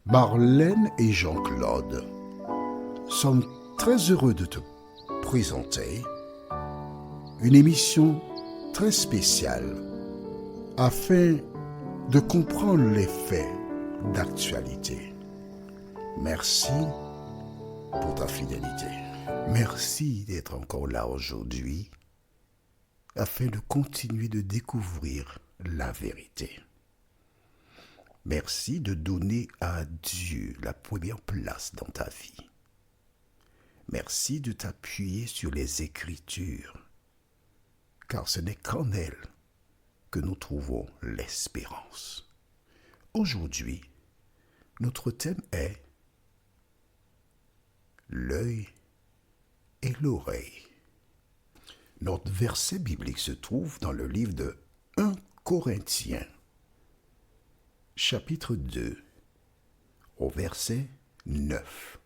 Marlène et Jean-Claude sommes très heureux de te présenter une émission très spéciale afin de comprendre les faits d'actualité. Merci pour ta fidélité. Merci d'être encore là aujourd'hui afin de continuer de découvrir la vérité. Merci de donner à Dieu la première place dans ta vie. Merci de t'appuyer sur les Écritures, car ce n'est qu'en elles que nous trouvons l'espérance. Aujourd'hui, notre thème est l'œil et l'oreille. Notre verset biblique se trouve dans le livre de 1 Corinthiens, chapitre 2, au verset 9.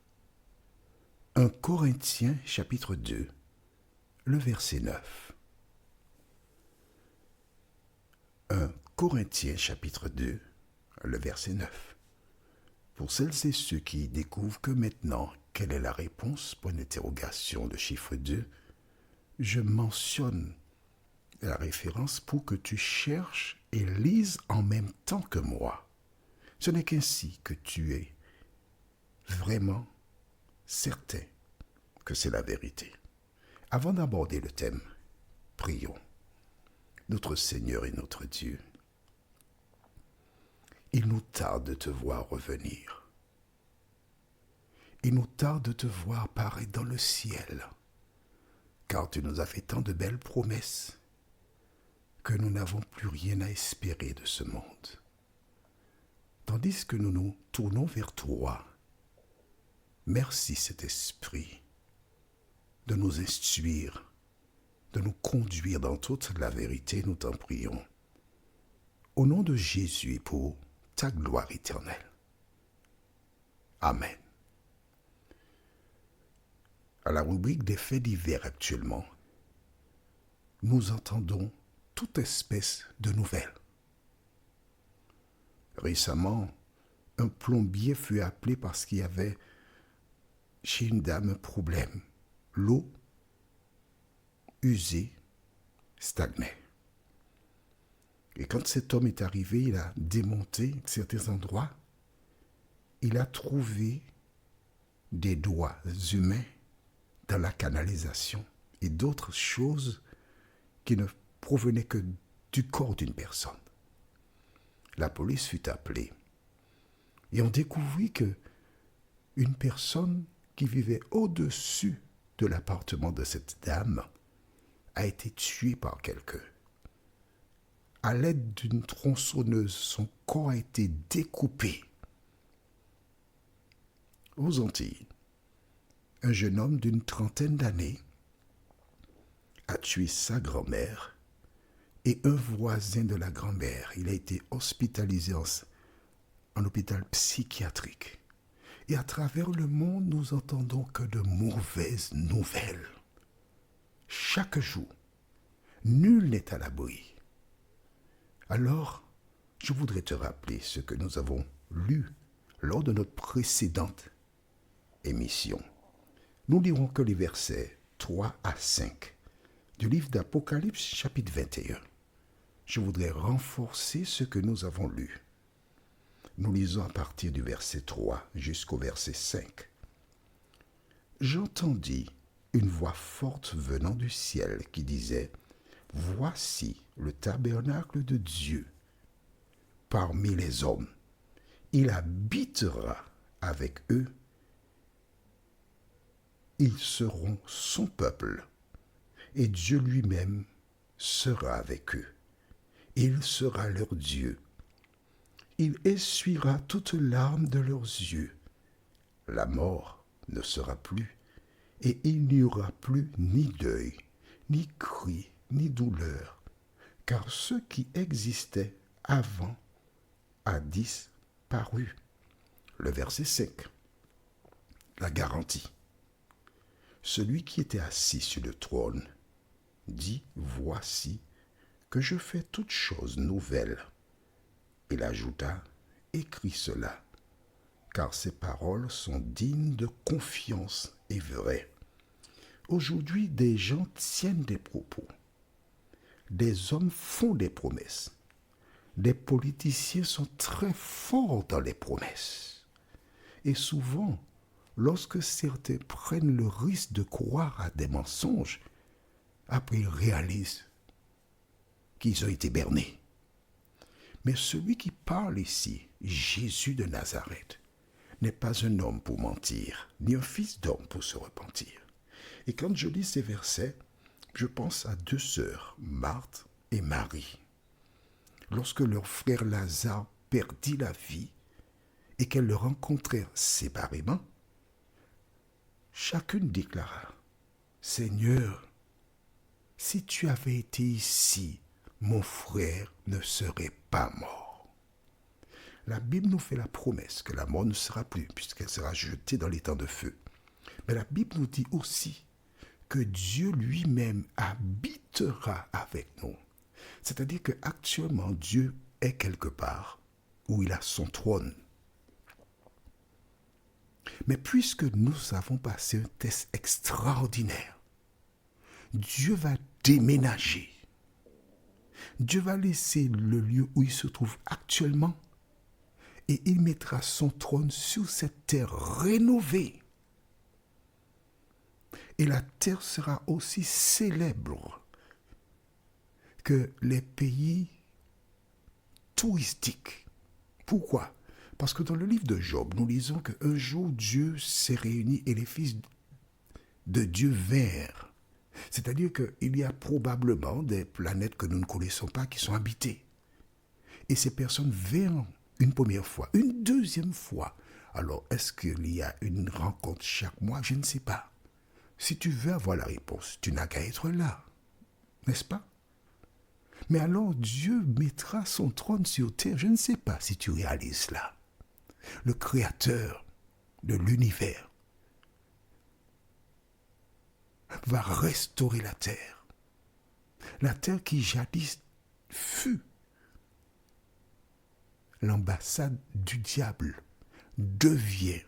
1 Corinthiens, chapitre 2, le verset 9. 1 Corinthiens, chapitre 2, le verset 9. Pour celles et ceux qui découvrent que maintenant, quelle est la réponse, point d'interrogation, le chiffre 2, je mentionne la référence pour que tu cherches et lises en même temps que moi. Ce n'est qu'ainsi que tu es vraiment certain que c'est la vérité. Avant d'aborder le thème, prions. Notre Seigneur et notre Dieu, il nous tarde de te voir revenir. Il nous tarde de te voir paraître dans le ciel, car tu nous as fait tant de belles promesses que nous n'avons plus rien à espérer de ce monde. Tandis que nous nous tournons vers toi, merci Saint-Esprit de nous instruire, de nous conduire dans toute la vérité, nous t'en prions. Au nom de Jésus et pour ta gloire éternelle. Amen. À la rubrique des faits divers actuellement, nous entendons toute espèce de nouvelles. Récemment, un plombier fut appelé parce qu'il y avait chez une dame un problème. L'eau usée stagnait. Et quand cet homme est arrivé, il a démonté certains endroits. Il a trouvé des doigts humains dans la canalisation et d'autres choses qui ne provenaient que du corps d'une personne. La police fut appelée et on découvrit que une personne qui vivait au-dessus de l'appartement de cette dame a été tuée par quelqu'un. À l'aide d'une tronçonneuse, son corps a été découpé. Aux Antilles, un jeune homme d'une trentaine d'années a tué sa grand-mère et un voisin de la grand-mère. Il a été hospitalisé en hôpital psychiatrique. Et à travers le monde, nous entendons que de mauvaises nouvelles. Chaque jour, nul n'est à l'abri. Alors, je voudrais te rappeler ce que nous avons lu lors de notre précédente émission. Nous lirons que les versets 3 à 5 du livre d'Apocalypse, chapitre 21. Je voudrais renforcer ce que nous avons lu. Nous lisons à partir du verset 3 jusqu'au verset 5. J'entendis une voix forte venant du ciel qui disait « Voici le tabernacle de Dieu parmi les hommes. Il habitera avec eux. Ils seront son peuple, et Dieu lui-même sera avec eux. Il sera leur Dieu. Il essuiera toute larme de leurs yeux. La mort ne sera plus, et il n'y aura plus ni deuil, ni cri, ni douleur, car ce qui existait avant a disparu. Le verset 5. La garantie. Celui qui était assis sur le trône dit « Voici que je fais toutes choses nouvelles. » Il ajouta « Écris cela, car ses paroles sont dignes de confiance et vraies. Aujourd'hui, des gens tiennent des propos, des hommes font des promesses, des politiciens sont très forts dans les promesses. Et souvent, lorsque certains prennent le risque de croire à des mensonges, après ils réalisent qu'ils ont été bernés. Mais celui qui parle ici, Jésus de Nazareth, n'est pas un homme pour mentir, ni un fils d'homme pour se repentir. Et quand je lis ces versets, je pense à deux sœurs, Marthe et Marie. Lorsque leur frère Lazare perdit la vie et qu'elles le rencontrèrent séparément, chacune déclara, « Seigneur, si tu avais été ici, mon frère ne serait pas mort. » La Bible nous fait la promesse que la mort ne sera plus, puisqu'elle sera jetée dans les temps de feu. Mais la Bible nous dit aussi que Dieu lui-même habitera avec nous. C'est-à-dire qu'actuellement, Dieu est quelque part où il a son trône. Mais puisque nous avons passé un test extraordinaire, Dieu va déménager. Dieu va laisser le lieu où il se trouve actuellement et il mettra son trône sur cette terre rénovée. Et la terre sera aussi célèbre que les pays touristiques. Pourquoi? Parce que dans le livre de Job, nous lisons qu'un jour Dieu s'est réuni et les fils de Dieu vinrent. C'est-à-dire qu'il y a probablement des planètes que nous ne connaissons pas qui sont habitées. Et ces personnes vinrent une première fois, une deuxième fois. Alors, est-ce qu'il y a une rencontre chaque mois? Je ne sais pas. Si tu veux avoir la réponse, tu n'as qu'à être là. N'est-ce pas? Mais alors Dieu mettra son trône sur terre. Je ne sais pas si tu réalises cela. Le Créateur de l'univers va restaurer la terre. La terre qui jadis fut l'ambassade du diable devient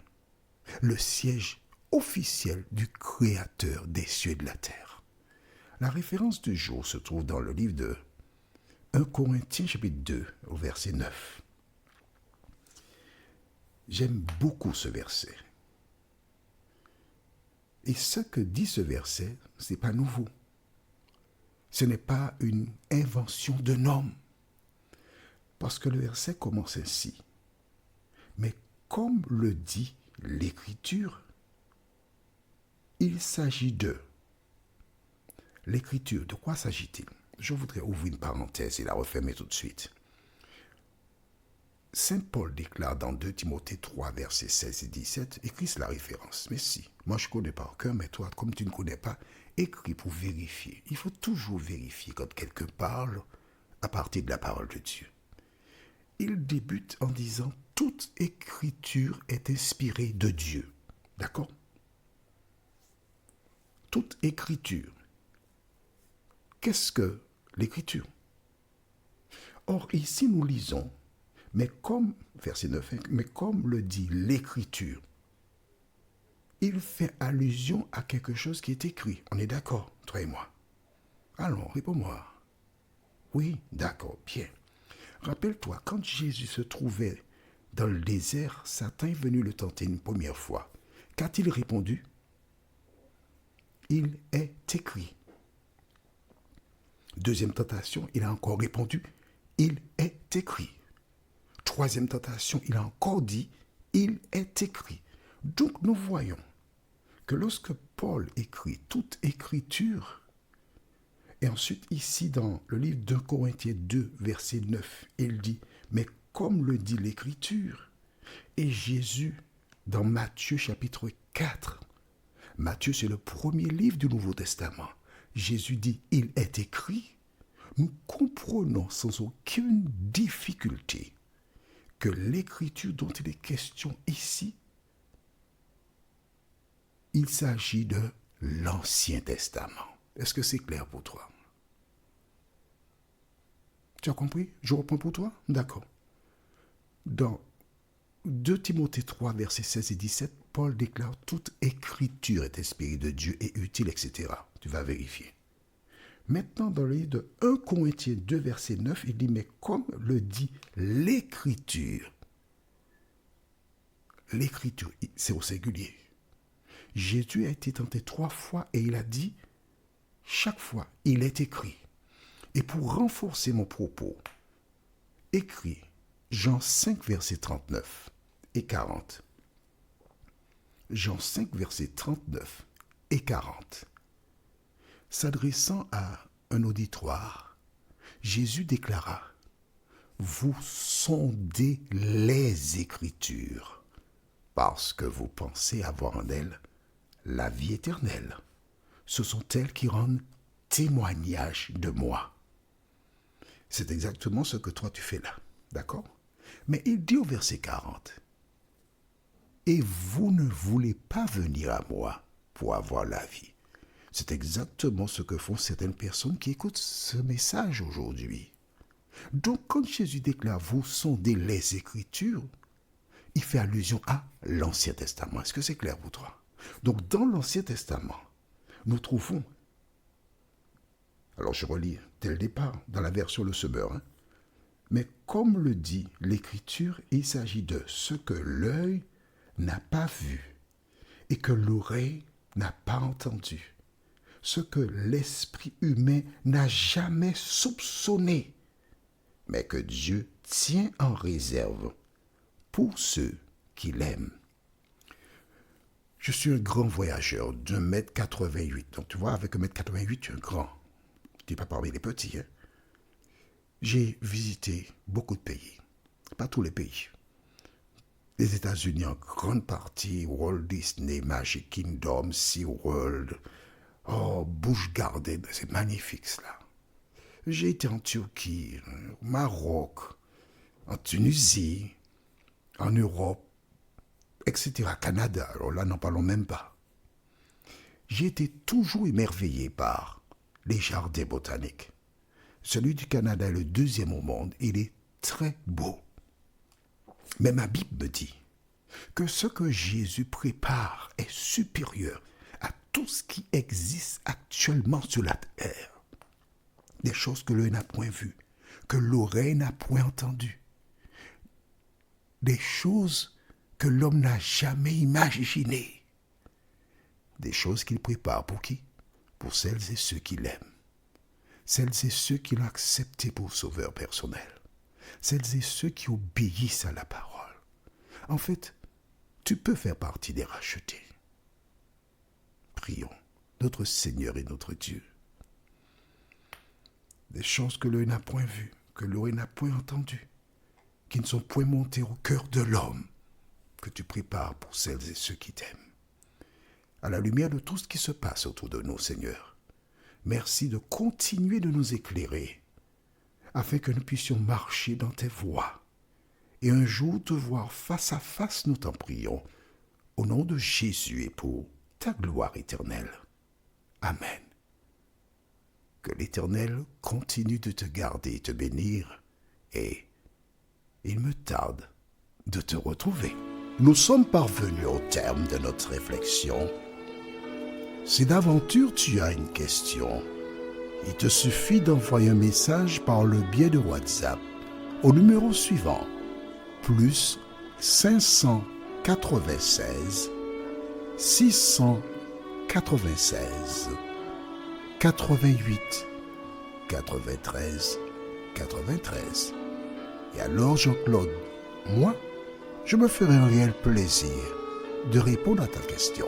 le siège officiel du Créateur des cieux et de la terre. La référence du jour se trouve dans le livre de 1 Corinthiens chapitre 2 au verset 9. J'aime beaucoup ce verset. Et ce que dit ce verset, ce n'est pas nouveau. Ce n'est pas une invention d'un homme. Parce que le verset commence ainsi. Mais comme le dit l'Écriture, il s'agit de. L'Écriture, de quoi s'agit-il? Je voudrais ouvrir une parenthèse et la refermer tout de suite. Saint Paul déclare dans 2 Timothée 3, versets 16 et 17, écris la référence. Mais si, moi je ne connais pas aucun, mais toi, comme tu ne connais pas, écris pour vérifier. Il faut toujours vérifier quand quelqu'un parle à partir de la parole de Dieu. Il débute en disant, toute écriture est inspirée de Dieu. D'accord? Toute écriture. Qu'est-ce que l'écriture? Or, ici nous lisons, mais comme, verset 9, mais comme le dit l'écriture, il fait allusion à quelque chose qui est écrit. On est d'accord, toi et moi? Allons, réponds-moi. Oui, d'accord, bien. Rappelle-toi, quand Jésus se trouvait dans le désert, Satan est venu le tenter une première fois. Qu'a-t-il répondu? Il est écrit. Deuxième tentation, il a encore répondu, il est écrit. Troisième tentation, il a encore dit, il est écrit. Donc nous voyons que lorsque Paul écrit toute écriture, et ensuite ici dans le livre de Corinthiens 2, verset 9, il dit, mais comme le dit l'écriture, et Jésus dans Matthieu chapitre 4, Matthieu c'est le premier livre du Nouveau Testament, Jésus dit, il est écrit, nous comprenons sans aucune difficulté que l'écriture dont il est question ici, il s'agit de l'Ancien Testament. Est-ce que c'est clair pour toi? Tu as compris? Je reprends pour toi? D'accord. Dans 2 Timothée 3, versets 16 et 17, Paul déclare « Toute écriture est inspirée de Dieu et utile, etc. » Tu vas vérifier. Maintenant, dans le livre de 1 Corinthiens 2, verset 9, il dit « Mais comme le dit l'écriture, c'est au singulier. Jésus a été tenté 3 fois et il a dit, chaque fois, il est écrit. Et pour renforcer mon propos, écrit Jean 5, verset 39 et 40. Jean 5, verset 39 et 40. S'adressant à un auditoire, Jésus déclara, « Vous sondez les Écritures, parce que vous pensez avoir en elles la vie éternelle. Ce sont elles qui rendent témoignage de moi. » C'est exactement ce que toi tu fais là, d'accord? Mais il dit au verset 40, « Et vous ne voulez pas venir à moi pour avoir la vie. » C'est exactement ce que font certaines personnes qui écoutent ce message aujourd'hui. Donc quand Jésus déclare « Vous sondez les Écritures », il fait allusion à l'Ancien Testament. Est-ce que c'est clair pour toi? Donc dans l'Ancien Testament, nous trouvons, alors je relis dès le départ, dans la version Le Semeur, mais comme le dit l'Écriture, il s'agit de ce que l'œil n'a pas vu et que l'oreille n'a pas entendu, ce que l'esprit humain n'a jamais soupçonné, mais que Dieu tient en réserve pour ceux qui l'aiment. Je suis un grand voyageur d'1,88 m. Donc tu vois, avec 1,88 m, tu es un grand. Tu n'es pas parmi les petits. J'ai visité beaucoup de pays. Pas tous les pays. Les États-Unis en grande partie, Walt Disney, Magic Kingdom, SeaWorld, Busch Garden, c'est magnifique cela. J'ai été en Turquie, au Maroc, en Tunisie, en Europe, etc., Canada, alors là, n'en parlons même pas. J'ai été toujours émerveillé par les jardins botaniques. Celui du Canada est le 2e au monde, il est très beau. Mais ma Bible me dit que ce que Jésus prépare est supérieur à tout ce qui existe actuellement sur la terre. Des choses que l'œil n'a point vues, que l'oreille n'a point entendues. Des choses que l'homme n'a jamais imaginées. Des choses qu'il prépare pour qui? Pour celles et ceux qui l'aiment. Celles et ceux qui l'ont accepté pour sauveur personnel. Celles et ceux qui obéissent à la parole. En fait, tu peux faire partie des rachetés. Prions, notre Seigneur et notre Dieu. Des choses que l'œil n'a point vues, que l'oreille n'a point entendues, qui ne sont point montées au cœur de l'homme, que tu prépares pour celles et ceux qui t'aiment. À la lumière de tout ce qui se passe autour de nous, Seigneur, merci de continuer de nous éclairer, afin que nous puissions marcher dans tes voies, et un jour te voir face à face, nous t'en prions, au nom de Jésus et pour ta gloire éternelle. Amen. Que l'Éternel continue de te garder et te bénir, et il me tarde de te retrouver. Nous sommes parvenus au terme de notre réflexion. Si d'aventure tu as une question, il te suffit d'envoyer un message par le biais de WhatsApp au numéro suivant, plus 596 696 88 93 93. Et alors Jean-Claude, moi, je me ferai un réel plaisir de répondre à ta question.